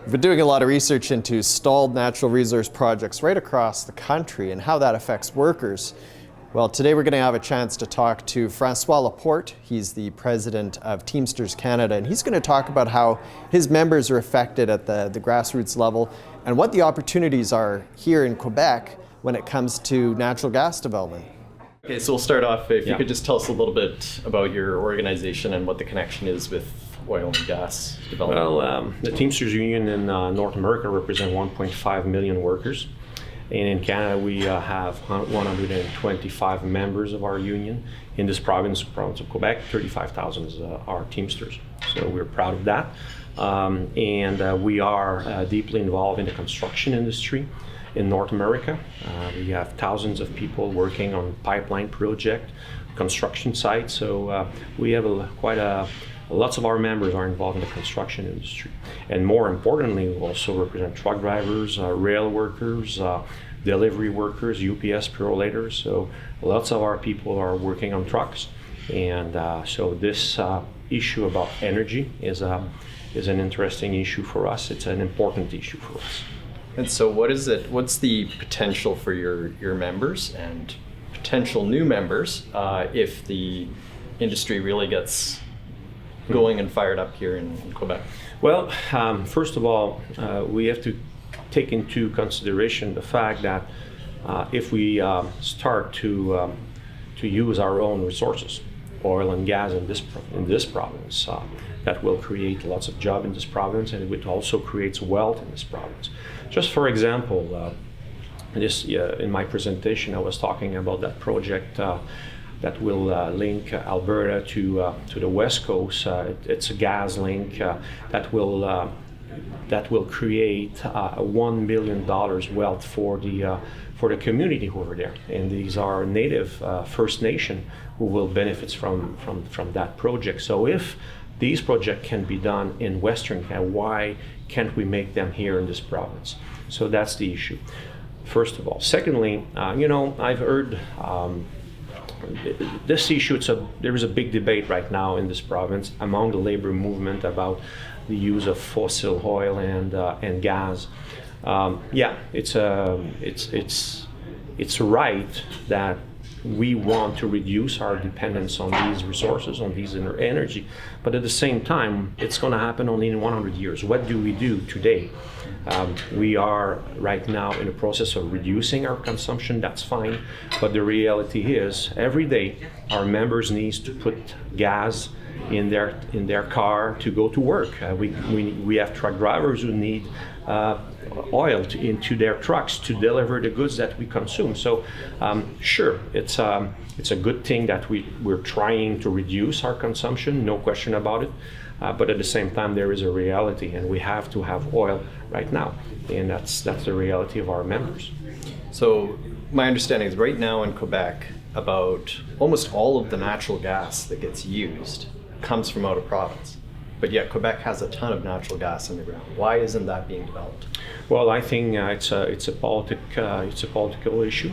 We've been doing a lot of research into stalled natural resource projects right across the country and how that affects workers. Well, today we're going to have a chance to talk to Français Laporte. He's the president of Teamsters Canada, and he's going to talk about how his members are affected at the grassroots level and what the opportunities are here in Quebec when it comes to natural gas development. Okay, so we'll start off, if you could just tell us a little bit about your organization and what the connection is with oil and gas development. Well, the Teamsters Union in North America represent 1.5 million workers. And in Canada, we have 125 members of our union. In this province of Quebec, 35,000 are Teamsters. So we're proud of that. We are deeply involved in the construction industry in North America. We have thousands of people working on pipeline project, construction sites. So we have lots of our members are involved in the construction industry. And more importantly, we also represent truck drivers, rail workers, delivery workers, UPS prolators. So lots of our people are working on trucks. And so this issue about energy is an interesting issue for us. It's an important issue for us. And so what's the potential for your members and potential new members if the industry really gets going and fired up here in Quebec? Well, first of all, we have to take into consideration the fact that if we start to use our own resources, oil and gas in this province, that will create lots of jobs in this province, and it also creates wealth in this province. Just for example, in my presentation, I was talking about that project that will link Alberta to the West Coast. It's a gas link that will create $1 billion wealth for the community over there. And these are native First Nation who will benefit from that project. So if these projects can be done in Western Canada, why can't we make them here in this province? So that's the issue, first of all. Secondly, I've heard this issue, there is a big debate right now in this province among the labor movement about the use of fossil oil and gas. It's right that we want to reduce our dependence on these resources, on these energy, but at the same time, it's going to happen only in 100 years. What do we do today? We are right now in the process of reducing our consumption. That's fine, but the reality is every day our members need to put gas in their car to go to work. We have truck drivers who need oil into their trucks to deliver the goods that we consume. So sure, it's a good thing that we're trying to reduce our consumption, no question about it. But at the same time, there is a reality, and we have to have oil right now, and that's the reality of our members. So my understanding is right now in Quebec, about almost all of the natural gas that gets used comes from out of province. But yet Quebec has a ton of natural gas in the ground. Why isn't that being developed? Well, I think it's a political issue.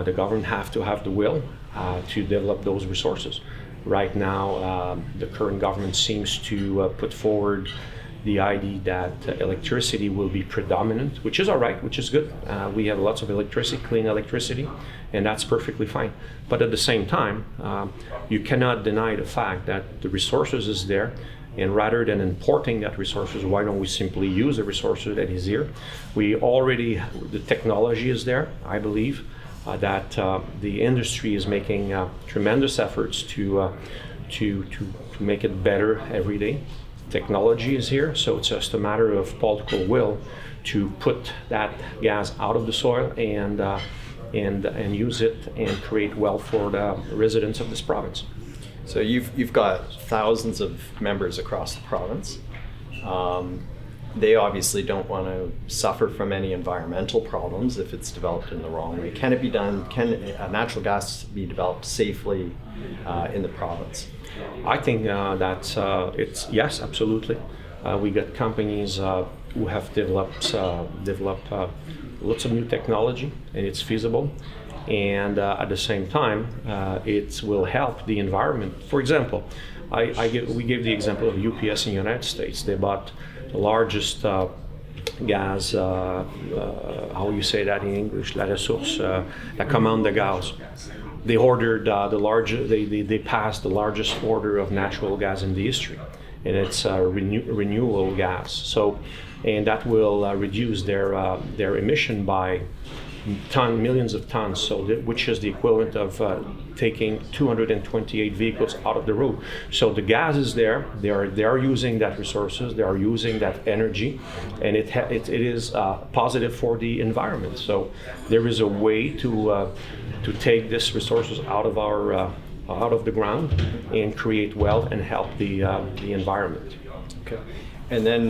The government have to have the will to develop those resources. Right now, the current government seems to put forward the idea that electricity will be predominant, which is all right, which is good. We have lots of electricity, clean electricity, and that's perfectly fine. But at the same time, you cannot deny the fact that the resources is there, and rather than importing that resources, why don't we simply use the resources that is here? The technology is there, I believe. That the industry is making tremendous efforts to make it better every day. Technology is here, so it's just a matter of political will to put that gas out of the soil and use it and create wealth for the residents of this province. So you've got thousands of members across the province. They obviously don't want to suffer from any environmental problems if it's developed in the wrong way. Can it be done? Can natural gas be developed safely in the province? I think it's yes, absolutely. We got companies who have developed lots of new technology, and it's feasible. And at the same time, it will help the environment. For example, we gave the example of UPS in the United States. They bought the largest gas, how you say that in English, la ressource, la commande de gaz. They ordered they passed the largest order of natural gas in the history, and it's renewable gas. So, and that will reduce their emission by millions of tons. So, which is the equivalent of taking 228 vehicles out of the road. So the gas is there. They are using that resources. They are using that energy, and it is positive for the environment. So there is a way to take these resources out of the ground and create wealth and help the environment. Okay. And then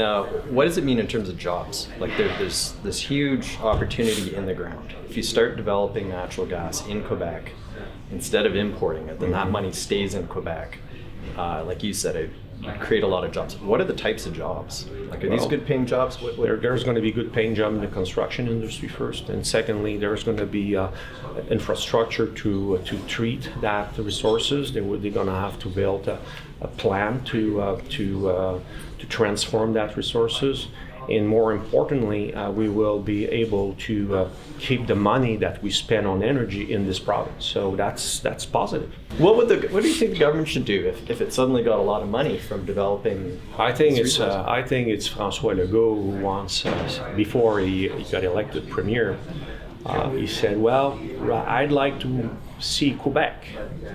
what does it mean in terms of jobs? Like there's this huge opportunity in the ground. If you start developing natural gas in Quebec, instead of importing it, then that money stays in Quebec. Like you said, it would create a lot of jobs. What are the types of jobs? Like, are these good paying jobs? There's going to be good paying jobs in the construction industry first, and secondly, there's going to be infrastructure to treat that resources. They're going to have to build a plan to transform that resources. And more importantly, we will be able to keep the money that we spend on energy in this province. So that's positive. What do you think the government should do if it suddenly got a lot of money from developing? I think it's Français Legault who wants, before he got elected premier, he said, well, I'd like to see Quebec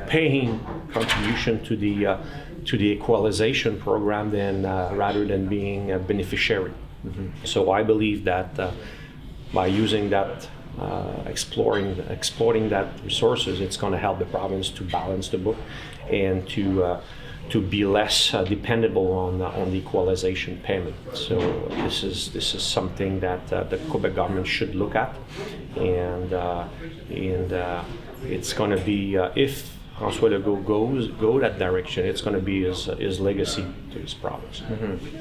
paying contribution to the equalization program rather than being a beneficiary. Mm-hmm. So I believe that by using that, exploiting that resources, it's going to help the province to balance the book and to be less dependable on the equalization payment. So this is something that the Quebec government should look at, and it's going to be if Français Legault go that direction, it's going to be his legacy to his province. Mm-hmm.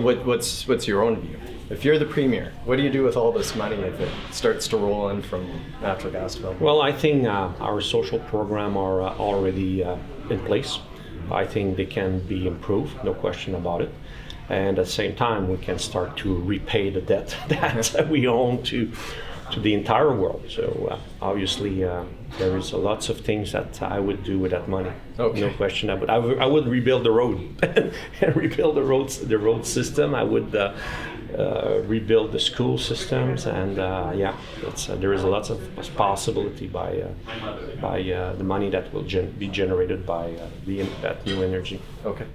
What's your own view? If you're the premier, what do you do with all this money if it starts to roll in from natural gas development? Well, I think our social program are already in place. I think they can be improved, no question about it. And at the same time, we can start to repay the debt that we own to the entire world. So obviously, there is lots of things that I would do with that money. Okay. No question. I would rebuild the road and rebuild the road system. I would rebuild the school systems, and there is lots of possibility by the money that will be generated by that new energy. Okay.